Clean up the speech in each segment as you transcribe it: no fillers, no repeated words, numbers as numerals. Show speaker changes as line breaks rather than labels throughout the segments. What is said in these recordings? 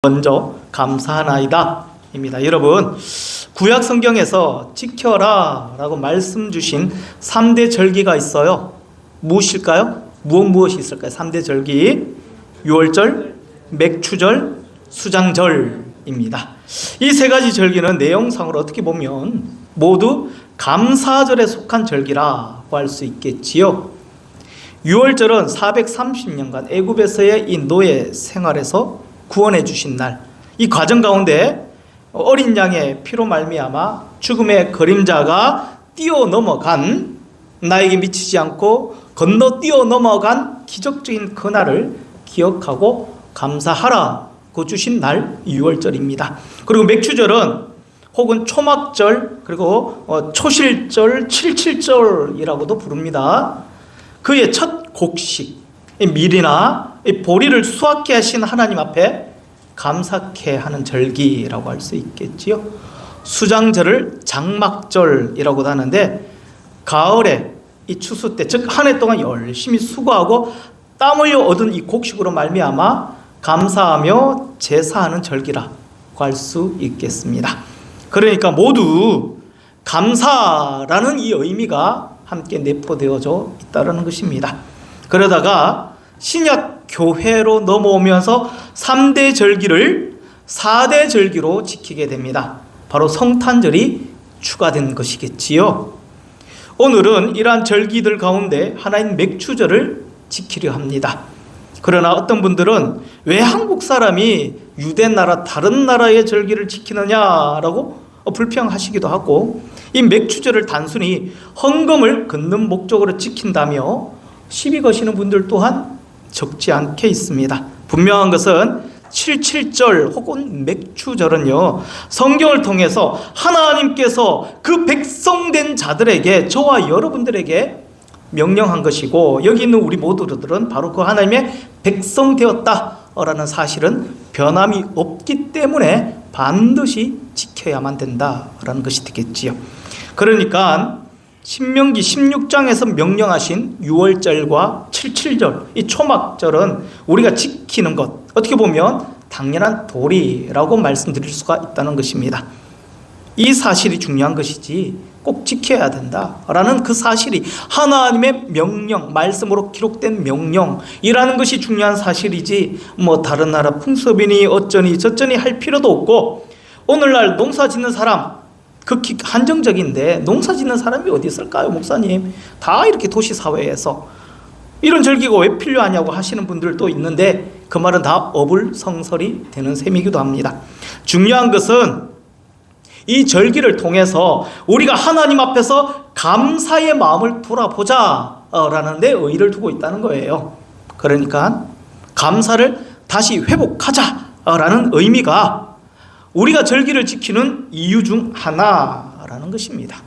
먼저 감사하나이다 입니다. 여러분, 구약 성경에서 지켜라 라고 말씀 주신 3대 절기가 있어요. 무엇일까요? 무엇이 있을까요? 3대 절기, 유월절, 맥추절, 수장절입니다. 이 세 가지 절기는 내용상으로 어떻게 보면 모두 감사절에 속한 절기라고 할 수 있겠지요. 유월절은 430년간 애굽에서의 이 노예 생활에서 구원해 주신 날, 이 과정 가운데 어린 양의 피로 말미암아 죽음의 그림자가 뛰어넘어간, 나에게 미치지 않고 건너 뛰어넘어간 기적적인 그날을 기억하고 감사하라고 주신 날, 유월절입니다. 그리고 맥추절은 혹은 초막절, 그리고 초실절, 칠칠절이라고도 부릅니다. 그의 첫 곡식, 밀이나 보리를 수확해 하신 하나님 앞에 감사케 하는 절기라고 할 수 있겠지요. 수장절을 장막절이라고도 하는데, 가을에 이 추수 때, 즉 한 해 동안 열심히 수고하고 땀 흘려 얻은 이 곡식으로 말미암아 감사하며 제사하는 절기라고 할 수 있겠습니다. 그러니까 모두 감사라는 이 의미가 함께 내포되어져 있다는 것입니다. 그러다가 신약 교회로 넘어오면서 3대 절기를 4대 절기로 지키게 됩니다. 바로 성탄절이 추가된 것이겠지요. 오늘은 이러한 절기들 가운데 하나인 맥추절을 지키려 합니다. 그러나 어떤 분들은 왜 한국 사람이 유대 나라 다른 나라의 절기를 지키느냐라고 불평하시기도 하고, 이 맥추절을 단순히 헌금을 걷는 목적으로 지킨다며 시비 거시는 분들 또한 적지 않게 있습니다. 분명한 것은 77절 혹은 맥추절은요, 성경을 통해서 하나님께서 그 백성된 자들에게, 저와 여러분들에게 명령한 것이고, 여기 있는 우리 모두들은 바로 그 하나님의 백성 되었다라는 사실은 변함이 없기 때문에 반드시 지켜야만 된다라는 것이 되겠지요. 그러니까 신명기 16장에서 명령하신 유월절과 칠칠절, 이 초막절은 우리가 지키는 것, 어떻게 보면 당연한 도리라고 말씀드릴 수가 있다는 것입니다. 이 사실이 중요한 것이지 꼭 지켜야 된다라는 그 사실이 하나님의 명령, 말씀으로 기록된 명령이라는 것이 중요한 사실이지, 다른 나라 풍습이니 어쩌니 저쩌니 할 필요도 없고, 오늘날 농사 짓는 사람 극히 한정적인데 농사 짓는 사람이 어디 있을까요, 목사님? 다 이렇게 도시사회에서 이런 절기가 왜 필요하냐고 하시는 분들도 있는데, 그 말은 다 어불성설이 되는 셈이기도 합니다. 중요한 것은 이 절기를 통해서 우리가 하나님 앞에서 감사의 마음을 돌아보자 라는 데 의의를 두고 있다는 거예요. 그러니까 감사를 다시 회복하자 라는 의미가 우리가 절기를 지키는 이유 중 하나라는 것입니다.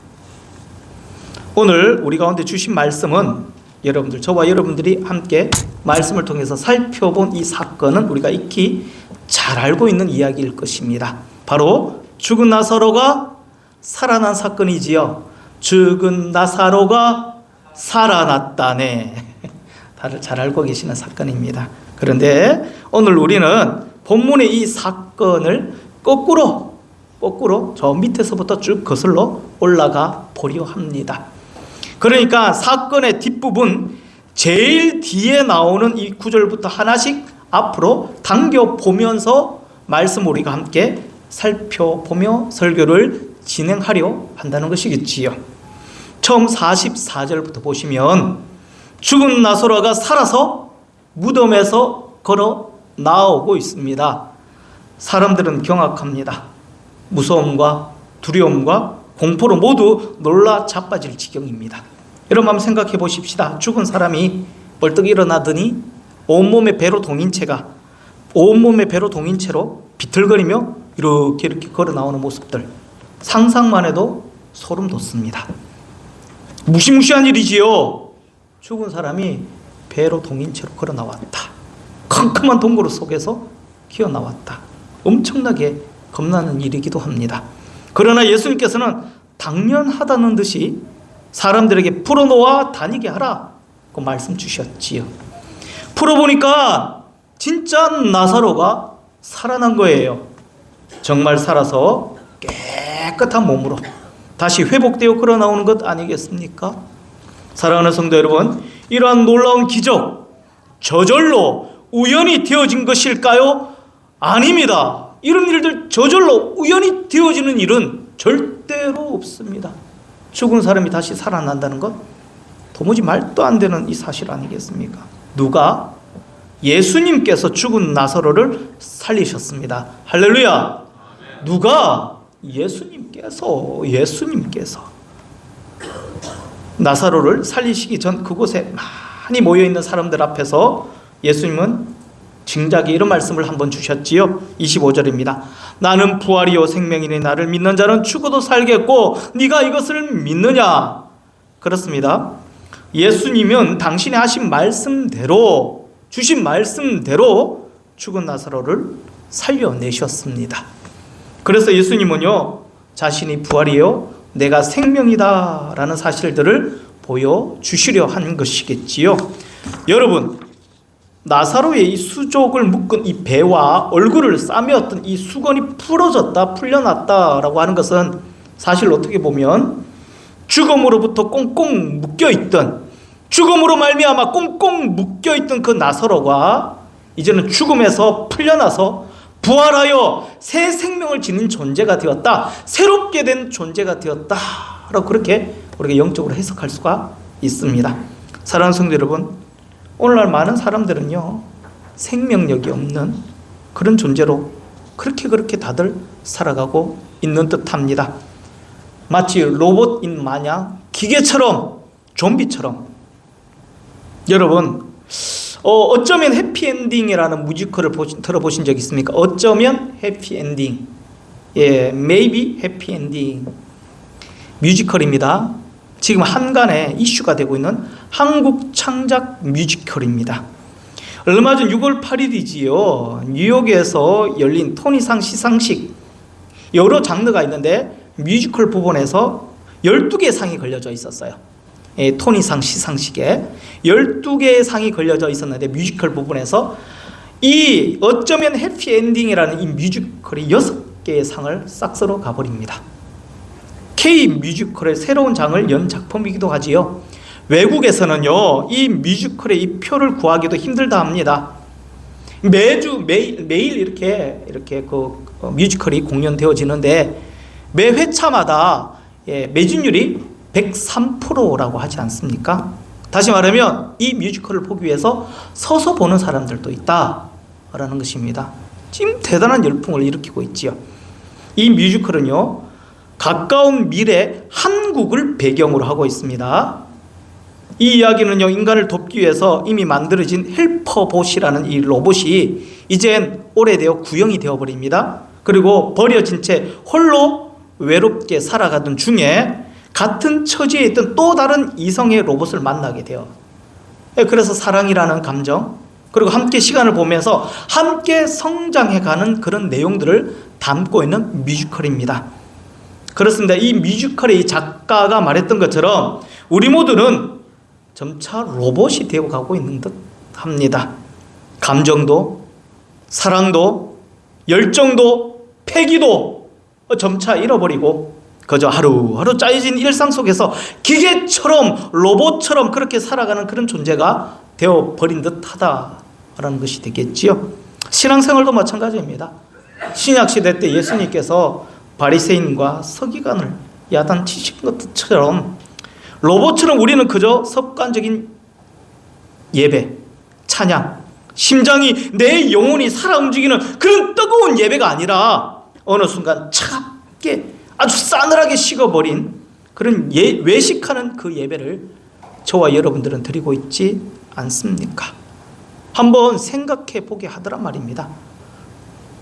오늘 우리 가운데 주신 말씀은 여러분들, 저와 여러분들이 함께 말씀을 통해서 살펴본 이 사건은 우리가 익히 잘 알고 있는 이야기일 것입니다. 바로 죽은 나사로가 살아난 사건이지요. 죽은 나사로가 살아났다네. 다들 잘 알고 계시는 사건입니다. 그런데 오늘 우리는 본문의 이 사건을 거꾸로 저 밑에서부터 쭉 거슬러 올라가 보려 합니다. 그러니까 사건의 뒷부분, 제일 뒤에 나오는 이 구절부터 하나씩 앞으로 당겨보면서 말씀 우리가 함께 살펴보며 설교를 진행하려 한다는 것이겠지요. 처음 44절부터 보시면 죽은 나사로가 살아서 무덤에서 걸어 나오고 있습니다. 사람들은 경악합니다. 무서움과 두려움과 공포로 모두 놀라 자빠질 지경입니다. 여러분 한번 생각해 보십시다. 죽은 사람이 벌떡 일어나더니 온몸에 배로 동인채로 비틀거리며 이렇게 걸어 나오는 모습들, 상상만 해도 소름 돋습니다. 무시무시한 일이지요. 죽은 사람이 배로 동인채로 걸어 나왔다. 캄캄한 동굴 속에서 기어 나왔다. 엄청나게 겁나는 일이기도 합니다. 그러나 예수님께서는 당연하다는 듯이 사람들에게 풀어놓아 다니게 하라고 말씀 주셨지요. 풀어보니까 진짜 나사로가 살아난 거예요. 정말 살아서 깨끗한 몸으로 다시 회복되어 걸어 나오는 것 아니겠습니까? 사랑하는 성도 여러분, 이러한 놀라운 기적, 저절로 우연히 되어진 것일까요? 아닙니다. 이런 일들 저절로 우연히 되어지는 일은 절대로 없습니다. 죽은 사람이 다시 살아난다는 것, 도무지 말도 안 되는 이 사실 아니겠습니까? 누가? 예수님께서 죽은 나사로를 살리셨습니다. 할렐루야. 누가? 예수님께서 나사로를 살리시기 전 그곳에 많이 모여있는 사람들 앞에서 예수님은 진작에 이런 말씀을 한번 주셨지요. 25절입니다. 나는 부활이요 생명이니 나를 믿는 자는 죽어도 살겠고 네가 이것을 믿느냐? 그렇습니다. 예수님은 당신이 하신 말씀대로, 주신 말씀대로 죽은 나사로를 살려내셨습니다. 그래서 예수님은요, 자신이 부활이요 내가 생명이다 라는 사실들을 보여주시려 한 것이겠지요. 여러분, 나사로의 이 수족을 묶은 이 배와 얼굴을 싸매었던 이 수건이 풀어졌다, 풀려났다라고 하는 것은 사실 어떻게 보면 죽음으로부터 꽁꽁 묶여있던, 죽음으로 말미암아 꽁꽁 묶여있던 그 나사로가 이제는 죽음에서 풀려나서 부활하여 새 생명을 지닌 존재가 되었다, 새롭게 된 존재가 되었다 라고 그렇게 우리가 영적으로 해석할 수가 있습니다. 사랑하는 성도 여러분, 오늘날 많은 사람들은요 생명력이 없는 그런 존재로 그렇게 다들 살아가고 있는 듯합니다. 마치 로봇인 마냥 기계처럼, 좀비처럼. 여러분, 어쩌면 해피엔딩이라는 뮤지컬을 들어보신 적 있습니까? 어쩌면 해피엔딩, Maybe 해피엔딩 뮤지컬입니다. 지금 한간에 이슈가 되고 있는 한국 창작 뮤지컬입니다. 얼마 전 6월 8일이지요. 뉴욕에서 열린 토니상 시상식, 여러 장르가 있는데 뮤지컬 부분에서 12개의 상이 걸려져 있었어요. 토니상 시상식에 12개의 상이 걸려져 있었는데 뮤지컬 부분에서 이 어쩌면 해피엔딩이라는 이 뮤지컬이 6개의 상을 싹쓸어 가버립니다. K 뮤지컬의 새로운 장을 연 작품이기도 하지요. 외국에서는요 이 뮤지컬의 이 표를 구하기도 힘들다 합니다. 매일 이렇게 그 뮤지컬이 공연되어지는데 매 회차마다 매진율이 103%라고 하지 않습니까? 다시 말하면 이 뮤지컬을 보기 위해서 서서 보는 사람들도 있다라는 것입니다. 지금 대단한 열풍을 일으키고 있지요. 이 뮤지컬은요 가까운 미래 한국을 배경으로 하고 있습니다. 이 이야기는요 인간을 돕기 위해서 이미 만들어진 헬퍼봇이라는 이 로봇이 이젠 오래되어 구형이 되어버립니다. 그리고 버려진 채 홀로 외롭게 살아가던 중에 같은 처지에 있던 또 다른 이성의 로봇을 만나게 돼요. 그래서 사랑이라는 감정, 그리고 함께 시간을 보면서 함께 성장해가는 그런 내용들을 담고 있는 뮤지컬입니다. 그렇습니다. 이 뮤지컬의 이 작가가 말했던 것처럼 우리 모두는 점차 로봇이 되어가고 있는 듯 합니다. 감정도, 사랑도, 열정도, 패기도 점차 잃어버리고 그저 하루하루 짜여진 일상 속에서 기계처럼, 로봇처럼 그렇게 살아가는 그런 존재가 되어버린 듯 하다라는 것이 되겠지요. 신앙생활도 마찬가지입니다. 신약시대 때 예수님께서 바리새인과 서기관을 야단치신 것처럼 로봇처럼 우리는 그저 습관적인 예배, 찬양, 심장이 내 영혼이 살아 움직이는 그런 뜨거운 예배가 아니라 어느 순간 차갑게 아주 싸늘하게 식어버린 그런 외식하는 그 예배를 저와 여러분들은 드리고 있지 않습니까? 한번 생각해 보게 하더란 말입니다.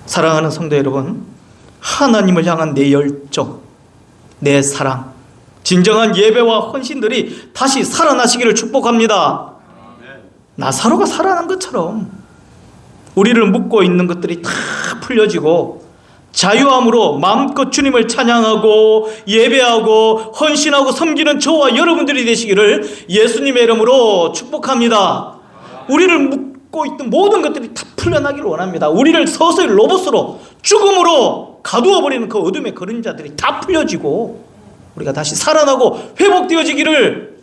사랑하는 성도 여러분, 하나님을 향한 내 열정, 내 사랑, 진정한 예배와 헌신들이 다시 살아나시기를 축복합니다. 나사로가 살아난 것처럼 우리를 묶고 있는 것들이 다 풀려지고 자유함으로 마음껏 주님을 찬양하고 예배하고 헌신하고 섬기는 저와 여러분들이 되시기를 예수님의 이름으로 축복합니다. 우리를 묶고 묶고 있던 모든 것들이 다 풀려나기를 원합니다. 우리를 서서히 로봇으로 죽음으로 가두어버리는 그 어둠의 그림자들이 다 풀려지고 우리가 다시 살아나고 회복되어지기를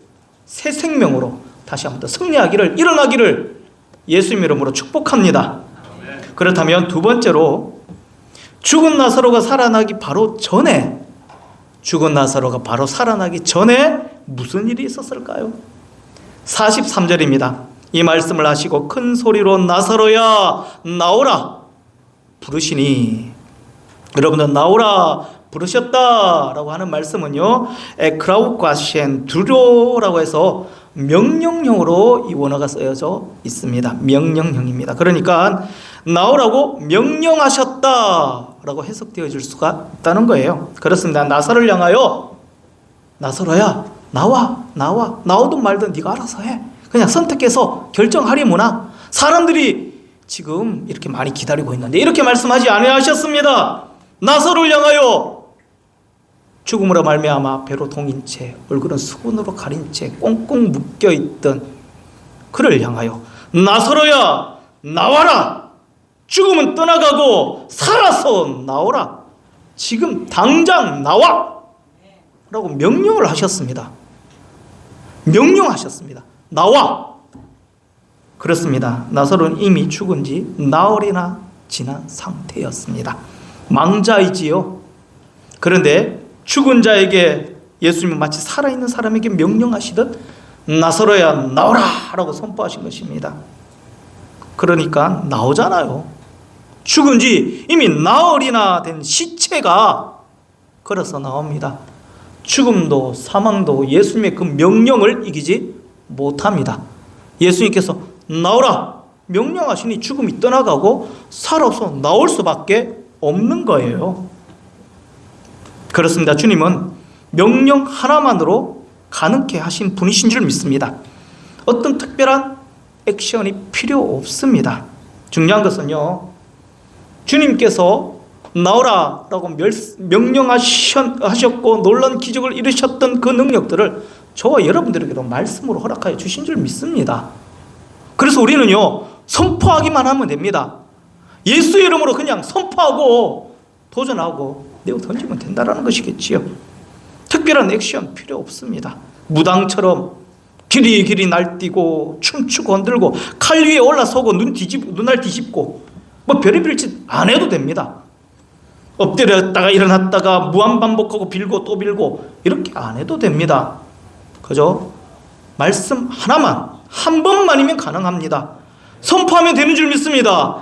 새 생명으로 다시 한번 더 승리하기를 일어나기를 예수님 이름으로 축복합니다. 그렇다면 두 번째로 죽은 나사로가 살아나기 바로 전에 무슨 일이 있었을까요? 43절입니다. 이 말씀을 하시고 큰 소리로 나사로야 나오라 부르시니, 여러분들 나오라 부르셨다라고 하는 말씀은요, 에크라우과시엔 두로라고 해서 명령형으로 이 원어가 쓰여져 있습니다. 명령형입니다. 그러니까 나오라고 명령하셨다라고 해석되어질 수가 있다는 거예요. 그렇습니다. 나사로를 향하여 나사로야 나오든 말든 네가 알아서 해. 그냥 선택해서 결정하리무나. 사람들이 지금 이렇게 많이 기다리고 있는데 이렇게 말씀하지 아니하셨습니다. 나사로를 향하여 죽음으로 말미암아 배로 동인 채 얼굴은 수건으로 가린 채 꽁꽁 묶여있던 그를 향하여 나사로야 나와라, 죽음은 떠나가고 살아서 나오라, 지금 당장 나와 라고 명령을 하셨습니다. 명령하셨습니다. 나와. 그렇습니다. 나사로는 이미 죽은 지 나흘이나 지난 상태였습니다. 망자이지요. 그런데 죽은 자에게 예수님은 마치 살아있는 사람에게 명령하시듯 나사로야 나오라 라고 선포하신 것입니다. 그러니까 나오잖아요. 죽은 지 이미 나흘이나 된 시체가 걸어서 나옵니다. 죽음도 사망도 예수님의 그 명령을 이기지 못합니다. 예수님께서 나오라 명령하시니 죽음이 떠나가고 살아서 나올 수밖에 없는 거예요. 그렇습니다. 주님은 명령 하나만으로 가능케 하신 분이신 줄 믿습니다. 어떤 특별한 액션이 필요 없습니다. 중요한 것은요, 주님께서 나오라라고 명령하셨고 놀라운 기적을 이루셨던 그 능력들을 저와 여러분들에게도 말씀으로 허락하여 주신 줄 믿습니다. 그래서 우리는요, 선포하기만 하면 됩니다. 예수의 이름으로 그냥 선포하고 도전하고 내어 던지면 된다는 것이겠지요. 특별한 액션 필요 없습니다. 무당처럼 길이 날뛰고 춤추고 흔들고 칼 위에 올라서고 눈알 뒤집고 뭐 별의별 짓 안 해도 됩니다. 엎드렸다가 일어났다가 무한반복하고 빌고 또 빌고 이렇게 안 해도 됩니다. 그죠? 말씀 하나만 한 번만이면 가능합니다. 선포하면 되는 줄 믿습니다.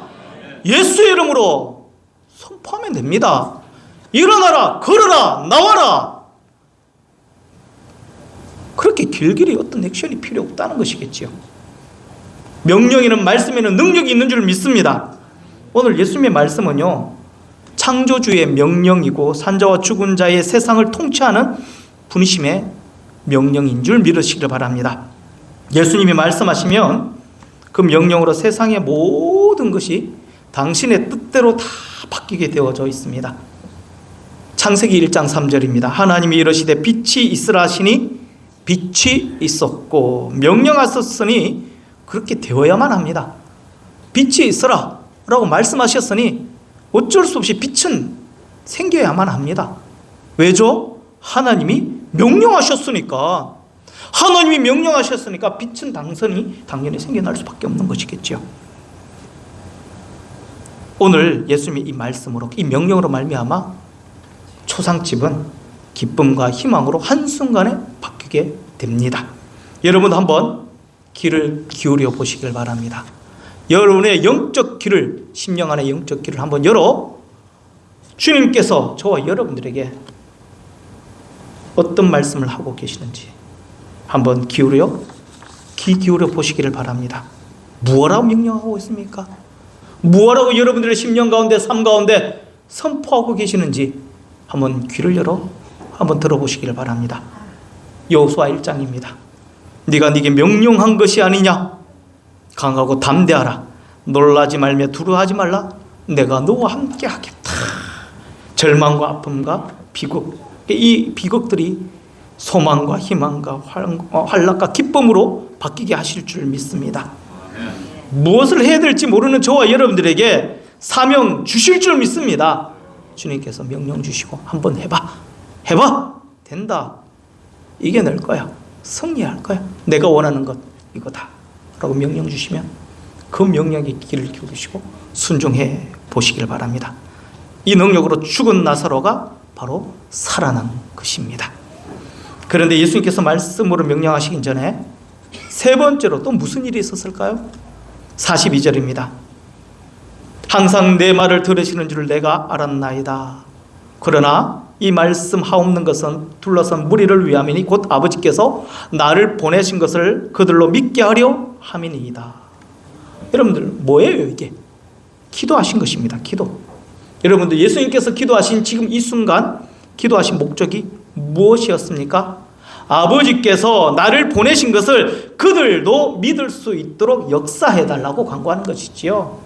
예수의 이름으로 선포하면 됩니다. 일어나라, 걸어라, 나와라. 그렇게 길길이 어떤 액션이 필요 없다는 것이겠지요. 명령에는 말씀에는 능력이 있는 줄 믿습니다. 오늘 예수님의 말씀은요, 창조주의 명령이고 산자와 죽은 자의 세상을 통치하는 분이심의 명령인 줄 믿으시길 바랍니다. 예수님이 말씀하시면 그 명령으로 세상의 모든 것이 당신의 뜻대로 다 바뀌게 되어져 있습니다. 창세기 1장 3절입니다. 하나님이 이르시되 빛이 있으라 하시니 빛이 있었고 명령하셨으니 그렇게 되어야만 합니다. 빛이 있으라 라고 말씀하셨으니 어쩔 수 없이 빛은 생겨야만 합니다. 왜죠? 하나님이 명령하셨으니까. 하나님이 명령하셨으니까 빛은 당연히 생겨날 수밖에 없는 것이겠죠. 오늘 예수님이 이 말씀으로, 이 명령으로 말미암아 초상집은 기쁨과 희망으로 한순간에 바뀌게 됩니다. 여러분 한번 귀를 기울여 보시길 바랍니다. 여러분의 영적 귀를, 심령 안의 영적 귀를 한번 열어 주님께서 저와 여러분들에게 어떤 말씀을 하고 계시는지 한번 귀 기울여 보시기를 바랍니다. 무엇라고 명령하고 있습니까? 무엇라고 여러분들의 심령 가운데, 삶 가운데 선포하고 계시는지 한번 귀를 열어 한번 들어보시기를 바랍니다. 여호수아 1장입니다. 네가 네게 명령한 것이 아니냐? 강하고 담대하라. 놀라지 말며 두려워하지 말라. 내가 너와 함께 하겠다. 절망과 아픔과 비극, 이 비극들이 소망과 희망과 환락과 기쁨으로 바뀌게 하실 줄 믿습니다. 무엇을 해야 될지 모르는 저와 여러분들에게 사명 주실 줄 믿습니다. 주님께서 명령 주시고 한번 해봐 된다, 이겨낼 거야, 승리할 거야, 내가 원하는 것 이거다 라고 명령 주시면 그 명령에 귀를 기울이시고 순종해 보시길 바랍니다. 이 능력으로 죽은 나사로가 바로 살아난 것입니다. 그런데 예수님께서 말씀으로 명령하시기 전에 세 번째로 또 무슨 일이 있었을까요? 42절입니다. 항상 내 말을 들으시는 줄 내가 알았나이다. 그러나 이 말씀 하옵는 것은 둘러선 무리를 위함이니 곧 아버지께서 나를 보내신 것을 그들로 믿게 하려 함이니이다. 여러분들 뭐예요 이게? 기도하신 것입니다. 기도. 여러분들 예수님께서 기도하신 지금 이 순간 기도하신 목적이 무엇이었습니까? 아버지께서 나를 보내신 것을 그들도 믿을 수 있도록 역사해달라고 간구하는 것이지요.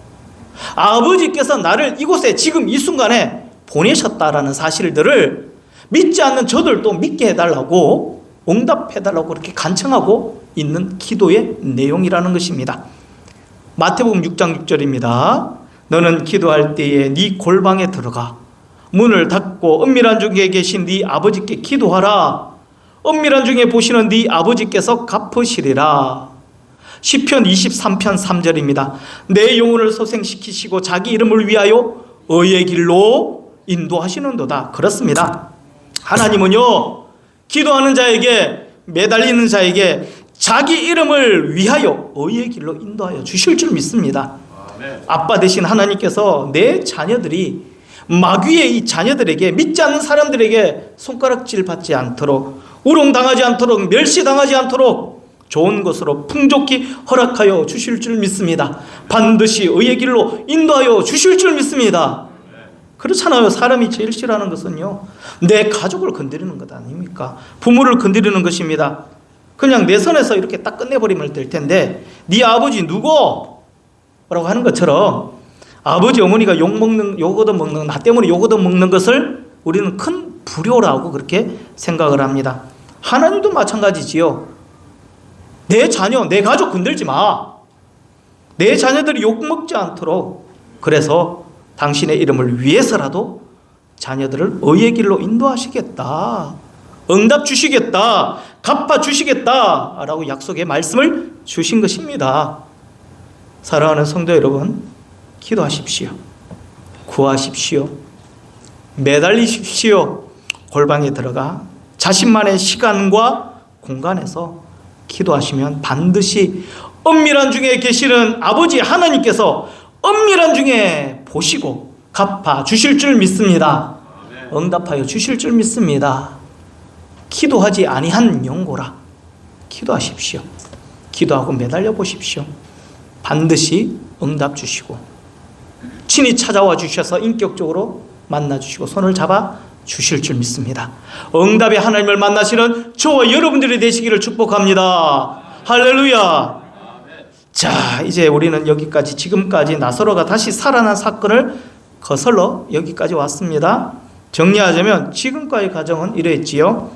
아버지께서 나를 이곳에 지금 이 순간에 보내셨다라는 사실들을 믿지 않는 저들도 믿게 해달라고, 응답해달라고 그렇게 간청하고 있는 기도의 내용이라는 것입니다. 마태복음 6장 6절입니다. 너는 기도할 때에 네 골방에 들어가 문을 닫고 은밀한 중에 계신 네 아버지께 기도하라. 은밀한 중에 보시는 네 아버지께서 갚으시리라. 시편 23편 3절입니다. 내 영혼을 소생시키시고 자기 이름을 위하여 의의 길로 인도하시는도다. 그렇습니다. 하나님은요, 기도하는 자에게, 매달리는 자에게 자기 이름을 위하여 의의 길로 인도하여 주실 줄 믿습니다. 아빠 되신 하나님께서 내 자녀들이, 마귀의 이 자녀들에게, 믿지 않는 사람들에게 손가락질 받지 않도록, 우롱당하지 않도록, 멸시당하지 않도록 좋은 것으로 풍족히 허락하여 주실 줄 믿습니다. 반드시 의의 길로 인도하여 주실 줄 믿습니다. 그렇잖아요. 사람이 제일 싫어하는 것은요, 내 가족을 건드리는 것 아닙니까? 부모를 건드리는 것입니다. 그냥 내 선에서 이렇게 딱 끝내버리면 될 텐데, 네 아버지 누구? 라고 하는 것처럼 아버지 어머니가 욕먹는, 욕얻어먹는, 나 때문에 욕얻어먹는 것을 우리는 큰 불효라고 그렇게 생각을 합니다. 하나님도 마찬가지지요. 내 자녀, 내 가족 건들지 마. 내 자녀들이 욕먹지 않도록, 그래서 당신의 이름을 위해서라도 자녀들을 의의 길로 인도하시겠다, 응답 주시겠다, 갚아주시겠다 라고 약속의 말씀을 주신 것입니다. 사랑하는 성도 여러분, 기도하십시오. 구하십시오. 매달리십시오. 골방에 들어가 자신만의 시간과 공간에서 기도하시면 반드시 은밀한 중에 계시는 아버지 하나님께서 은밀한 중에 보시고 갚아 주실 줄 믿습니다. 응답하여 주실 줄 믿습니다. 기도하지 아니한 영고라. 기도하십시오. 기도하고 매달려 보십시오. 반드시 응답 주시고 친히 찾아와 주셔서 인격적으로 만나 주시고 손을 잡아 주실 줄 믿습니다. 응답의 하나님을 만나시는 저와 여러분들이 되시기를 축복합니다. 할렐루야. 자, 이제 우리는 여기까지, 지금까지 나사로가 다시 살아난 사건을 거슬러 여기까지 왔습니다. 정리하자면 지금까지 과정은 이러했지요.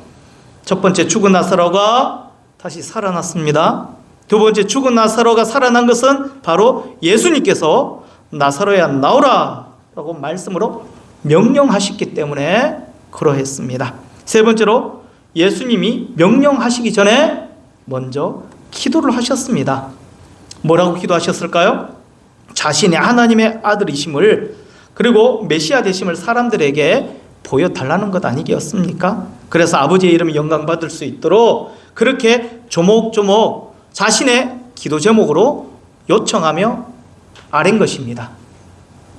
첫 번째, 죽은 나사로가 다시 살아났습니다. 두 번째, 죽은 나사로가 살아난 것은 바로 예수님께서 나사로야 나오라 라고 말씀으로 명령하셨기 때문에 그러했습니다. 세 번째로, 예수님이 명령하시기 전에 먼저 기도를 하셨습니다. 뭐라고 기도하셨을까요? 자신의 하나님의 아들이심을, 그리고 메시아 되심을 사람들에게 보여달라는 것 아니겠습니까? 그래서 아버지의 이름이 영광받을 수 있도록 그렇게 조목조목 자신의 기도 제목으로 요청하며 아랜 것입니다.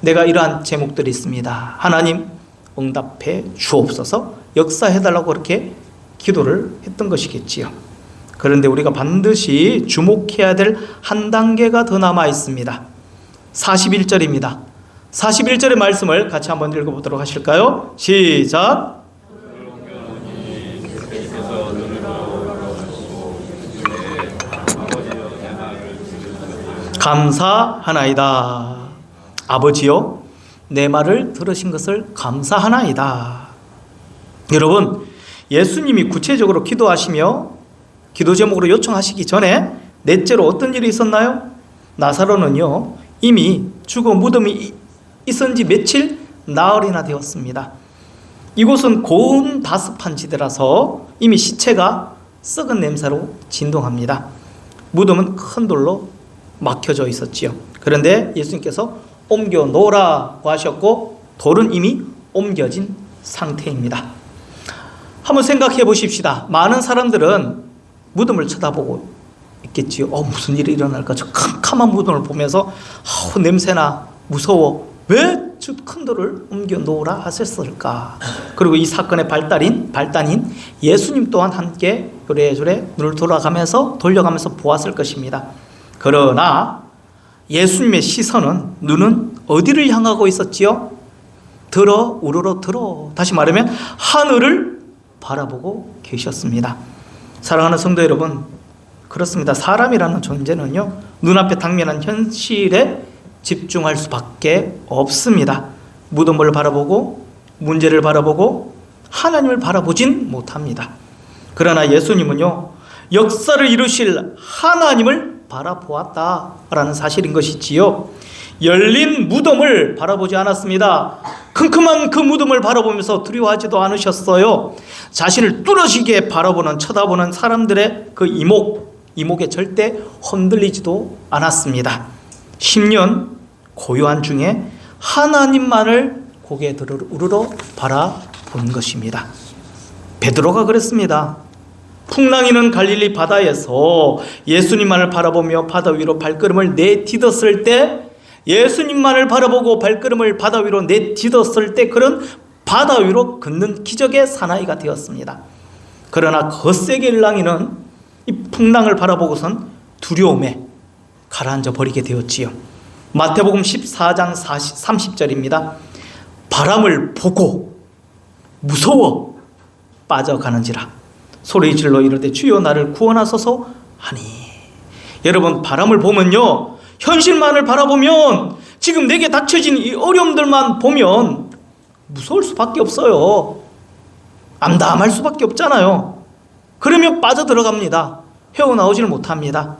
내가 이러한 제목들이 있습니다. 하나님 응답해 주옵소서, 역사해달라고 그렇게 기도를 했던 것이겠지요. 그런데 우리가 반드시 주목해야 될 한 단계가 더 남아 있습니다. 41절입니다. 41절의 말씀을 같이 한번 읽어보도록 하실까요? 시작. 감사하나이다. 아버지요, 내 말을 들으신 것을 감사하나이다. 여러분, 예수님이 구체적으로 기도하시며 기도 제목으로 요청하시기 전에 넷째로 어떤 일이 있었나요? 나사로는요 이미 죽어 무덤이 있은 지 며칠 나흘이나 되었습니다. 이곳은 고온 다습한 지대라서 이미 시체가 썩은 냄새로 진동합니다. 무덤은 큰 돌로 막혀져 있었지요. 그런데 예수님께서 옮겨 놓으라고 하셨고 돌은 이미 옮겨진 상태입니다. 한번 생각해 보십시다. 많은 사람들은 무덤을 쳐다보고 있겠지요. 무슨 일이 일어날까? 저 캄캄한 무덤을 보면서 냄새나 무서워. 왜 저 큰 돌을 옮겨 놓으라 하셨을까? 그리고 이 사건의 발단인 예수님 또한 함께 요래요래 눈을 돌려가면서 보았을 것입니다. 그러나 예수님의 시선은 눈은 어디를 향하고 있었지요? 우러러 들어. 다시 말하면 하늘을 바라보고 계셨습니다. 사랑하는 성도 여러분, 그렇습니다. 사람이라는 존재는요 눈앞에 당면한 현실에 집중할 수밖에 없습니다. 무덤을 바라보고 문제를 바라보고 하나님을 바라보진 못합니다. 그러나 예수님은요 역사를 이루실 하나님을 바라보았다라는 사실인 것이지요. 열린 무덤을 바라보지 않았습니다. 큼큼한 그 무덤을 바라보면서 두려워하지도 않으셨어요. 자신을 뚫어지게 쳐다보는 사람들의 그 이목에 절대 흔들리지도 않았습니다. 10년 고요한 중에 하나님만을 고개 들어 우러러 바라본 것입니다. 베드로가 그랬습니다. 풍랑이는 갈릴리 바다에서 예수님만을 바라보며 바다 위로 발걸음을 내딛었을 때, 예수님만을 바라보고 발걸음을 바다 위로 내딛었을 때 그런 바다 위로 걷는 기적의 사나이가 되었습니다. 그러나 거세게 일랑이는 이 풍랑을 바라보고선 두려움에 가라앉아 버리게 되었지요. 마태복음 14장 30절입니다. 바람을 보고 무서워 빠져가는지라 소리질러 이르되 주여 나를 구원하소서 하니. 여러분, 바람을 보면요 현실만을 바라보면, 지금 내게 닥쳐진 이 어려움들만 보면 무서울 수밖에 없어요. 암담할 수밖에 없잖아요. 그러면 빠져들어갑니다. 헤어나오지를 못합니다.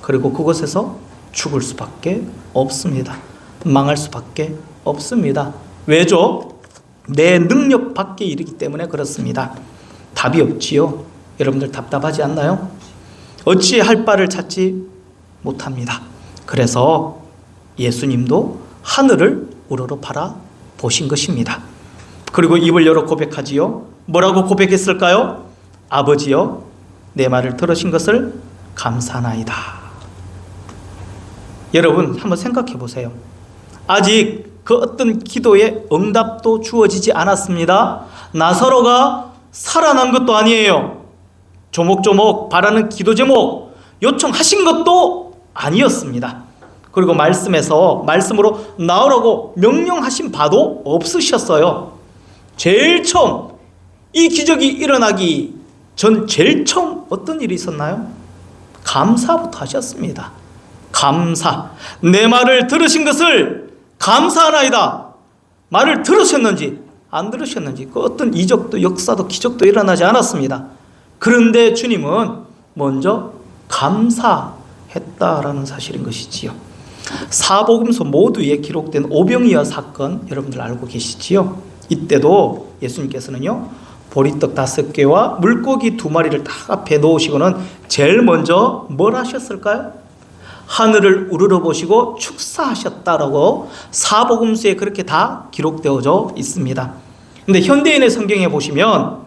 그리고 그곳에서 죽을 수밖에 없습니다. 망할 수밖에 없습니다. 왜죠? 내 능력 밖에 이르기 때문에 그렇습니다. 답이 없지요. 여러분들 답답하지 않나요? 어찌 할 바를 찾지 못합니다. 그래서 예수님도 하늘을 우러러 바라보신 것입니다. 그리고 입을 열어 고백하지요. 뭐라고 고백했을까요? 아버지여, 내 말을 들으신 것을 감사하나이다. 여러분, 한번 생각해 보세요. 아직 그 어떤 기도의 응답도 주어지지 않았습니다. 나사로가 살아난 것도 아니에요. 조목조목 바라는 기도 제목 요청하신 것도 아니었습니다. 그리고 말씀으로 나오라고 명령하신 바도 없으셨어요. 제일 처음 이 기적이 일어나기 전 제일 처음 어떤 일이 있었나요? 감사부터 하셨습니다. 감사. 내 말을 들으신 것을 감사하나이다. 말을 들으셨는지 안 들으셨는지 그 어떤 이적도 역사도 기적도 일어나지 않았습니다. 그런데 주님은 먼저 감사했다라는 사실인 것이지요. 사복음서 모두에 기록된 오병이어 사건 여러분들 알고 계시지요? 이때도 예수님께서는요 보리떡 5개와 물고기 2마리를 다 앞에 놓으시고는 제일 먼저 뭘 하셨을까요? 하늘을 우러러 보시고 축사하셨다라고 사복음서에 그렇게 다 기록되어져 있습니다. 근데 현대인의 성경에 보시면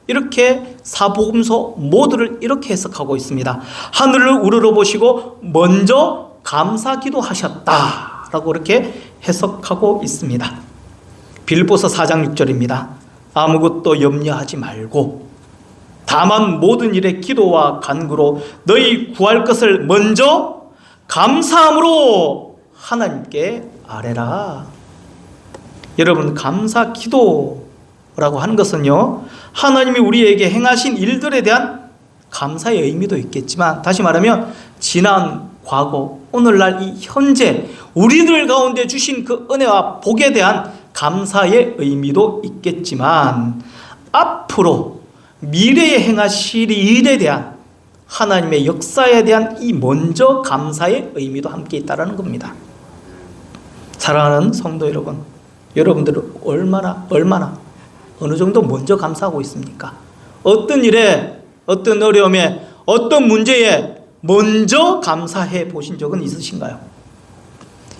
이렇게 사복음서 모두를 이렇게 해석하고 있습니다. 하늘을 우러러 보시고 먼저 감사기도 하셨다라고 이렇게 해석하고 있습니다. 빌립보서 4장 6절입니다. 아무것도 염려하지 말고 다만 모든 일에 기도와 간구로 너희 구할 것을 먼저 감사함으로 하나님께 아뢰라. 여러분, 감사 기도라고 하는 것은요 하나님이 우리에게 행하신 일들에 대한 감사의 의미도 있겠지만, 다시 말하면 지난, 과거, 오늘날 이 현재 우리들 가운데 주신 그 은혜와 복에 대한 감사의 의미도 있겠지만, 앞으로 미래에 행하실 일에 대한 하나님의 역사에 대한 이 먼저 감사의 의미도 함께 있다는 겁니다. 사랑하는 성도 여러분, 여러분들은 얼마나 어느 정도 먼저 감사하고 있습니까? 어떤 일에, 어떤 어려움에, 어떤 문제에 먼저 감사해 보신 적은 있으신가요?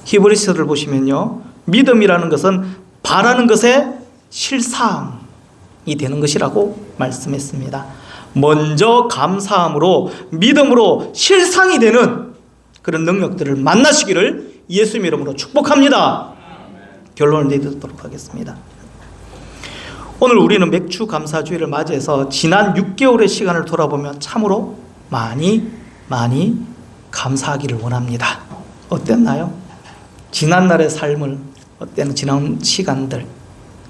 히브리서를 보시면요, 믿음이라는 것은 바라는 것의 실상이 되는 것이라고 말씀했습니다. 먼저 감사함으로, 믿음으로 실상이 되는 그런 능력들을 만나시기를 예수님 이름으로 축복합니다. 결론을 내도록 하겠습니다. 오늘 우리는 맥주 감사주의를 맞이해서 지난 6개월의 시간을 돌아보면 참으로 많이 감사하기를 원합니다. 어땠나요? 지난날의 삶을, 지난 시간들,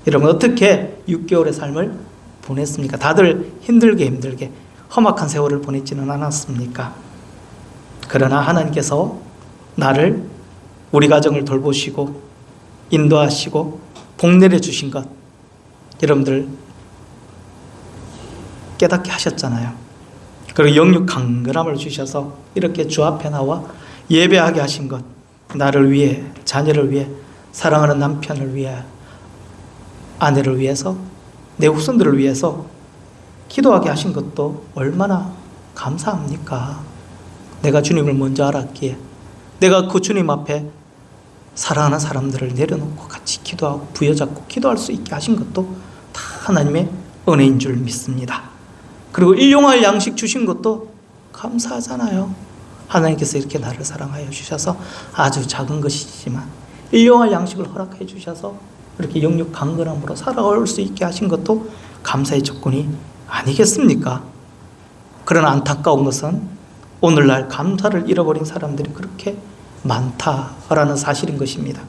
여러분 어떻게 6개월의 삶을 보냈습니까? 다들 힘들게 험악한 세월을 보냈지는 않았습니까? 그러나 하나님께서 나를, 우리 가정을 돌보시고 인도하시고 복내려 주신 것, 여러분들 깨닫게 하셨잖아요. 그리고 영육 강건함을 주셔서 이렇게 주 앞에 나와 예배하게 하신 것, 나를 위해, 자녀를 위해, 사랑하는 남편을 위해, 아내를 위해서, 내 후손들을 위해서 기도하게 하신 것도 얼마나 감사합니까? 내가 주님을 먼저 알았기에, 내가 그 주님 앞에 사랑하는 사람들을 내려놓고 같이 기도하고 부여잡고 기도할 수 있게 하신 것도 다 하나님의 은혜인 줄 믿습니다. 그리고 일용할 양식 주신 것도 감사하잖아요. 하나님께서 이렇게 나를 사랑하여 주셔서 아주 작은 것이지만 일용할 양식을 허락해 주셔서 이렇게 영육 강건함으로 살아올 수 있게 하신 것도 감사의 조건이 아니겠습니까? 그러나 안타까운 것은 오늘날 감사를 잃어버린 사람들이 그렇게 많다라는 사실인 것입니다.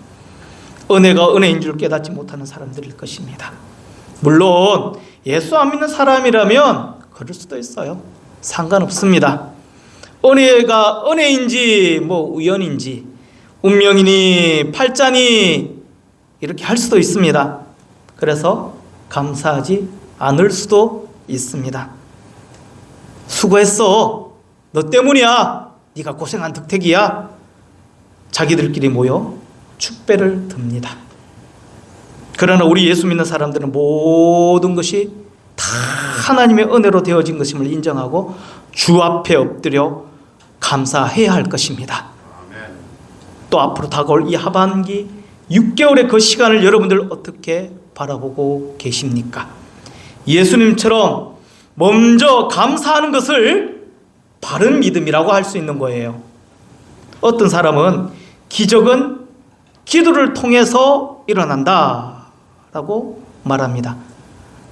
은혜가 은혜인 줄 깨닫지 못하는 사람들일 것입니다. 물론 예수 안 믿는 사람이라면 그럴 수도 있어요. 상관없습니다. 은혜가 은혜인지 우연인지, 운명이니 팔자니 이렇게 할 수도 있습니다. 그래서 감사하지 않을 수도 있습니다. 수고했어, 너 때문이야, 네가 고생한 덕택이야, 자기들끼리 모여 축배를 듭니다. 그러나 우리 예수 믿는 사람들은 모든 것이 다 하나님의 은혜로 되어진 것임을 인정하고 주 앞에 엎드려 감사해야 할 것입니다. 또 앞으로 다가올 이 하반기 6개월의 그 시간을 여러분들 어떻게 바라보고 계십니까? 예수님처럼 먼저 감사하는 것을 바른 믿음이라고 할 수 있는 거예요. 어떤 사람은 기적은 기도를 통해서 일어난다 라고 말합니다.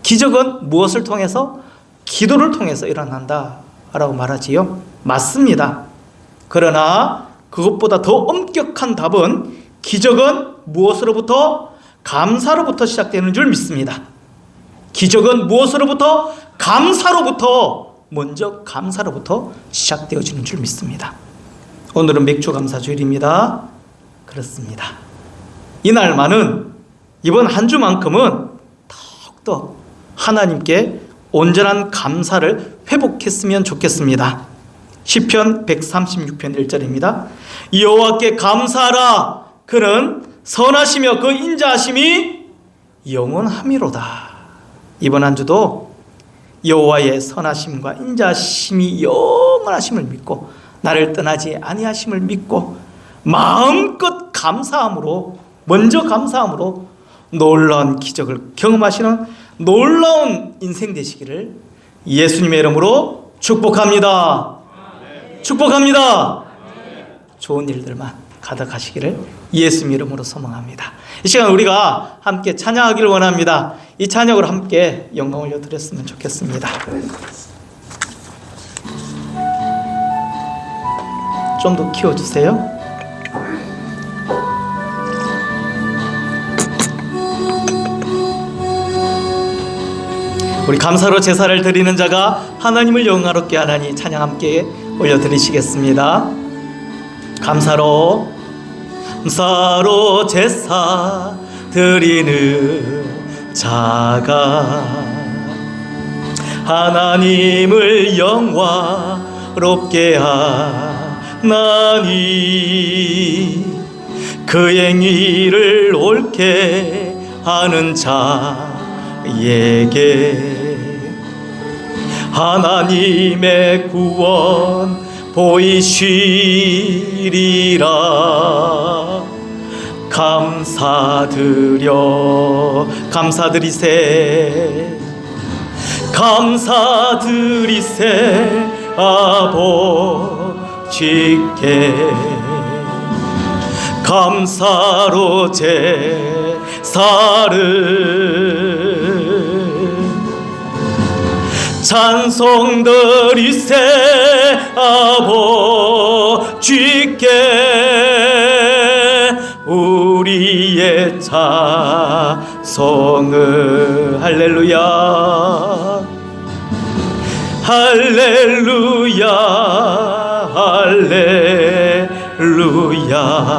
기적은 무엇을 통해서? 기도를 통해서 일어난다 라고 말하지요. 맞습니다. 그러나 그것보다 더 엄격한 답은 기적은 무엇으로부터? 감사로부터 시작되는 줄 믿습니다. 기적은 무엇으로부터? 감사로부터, 먼저 감사로부터 시작되어지는 줄 믿습니다. 오늘은 맥주 감사주일입니다. 그렇습니다. 이날만은, 이번 한 주만큼은 더욱더 하나님께 온전한 감사를 회복했으면 좋겠습니다. 시편 136편 1절입니다. 여호와께 감사하라. 그는 선하시며 그 인자하심이 영원함이로다. 이번 한 주도 여호와의 선하심과 인자하심이 영원하심을 믿고 나를 떠나지 아니하심을 믿고 마음껏 감사함으로, 먼저 감사함으로 놀라운 기적을 경험하시는 놀라운 인생 되시기를 예수님의 이름으로 축복합니다. 축복합니다. 좋은 일들만 가득하시기를 예수님 이름으로 소망합니다. 이 시간 우리가 함께 찬양하기를 원합니다. 이 찬양으로 함께 영광 올려드렸으면 좋겠습니다. 좀 더 키워주세요. 우리 감사로 제사를 드리는 자가 하나님을 영화롭게 하나니 찬양 함께 올려드리시겠습니다. 감사로 제사 드리는 자가 하나님을 영화롭게 하나니 그 행위를 옳게 하는 자에게 하나님의 구원 보이시리라. 감사드리세 아버지께 감사로 제사를 찬송 드리세 아버지께 우리의 자성을 할렐루야 할렐루야 할렐루야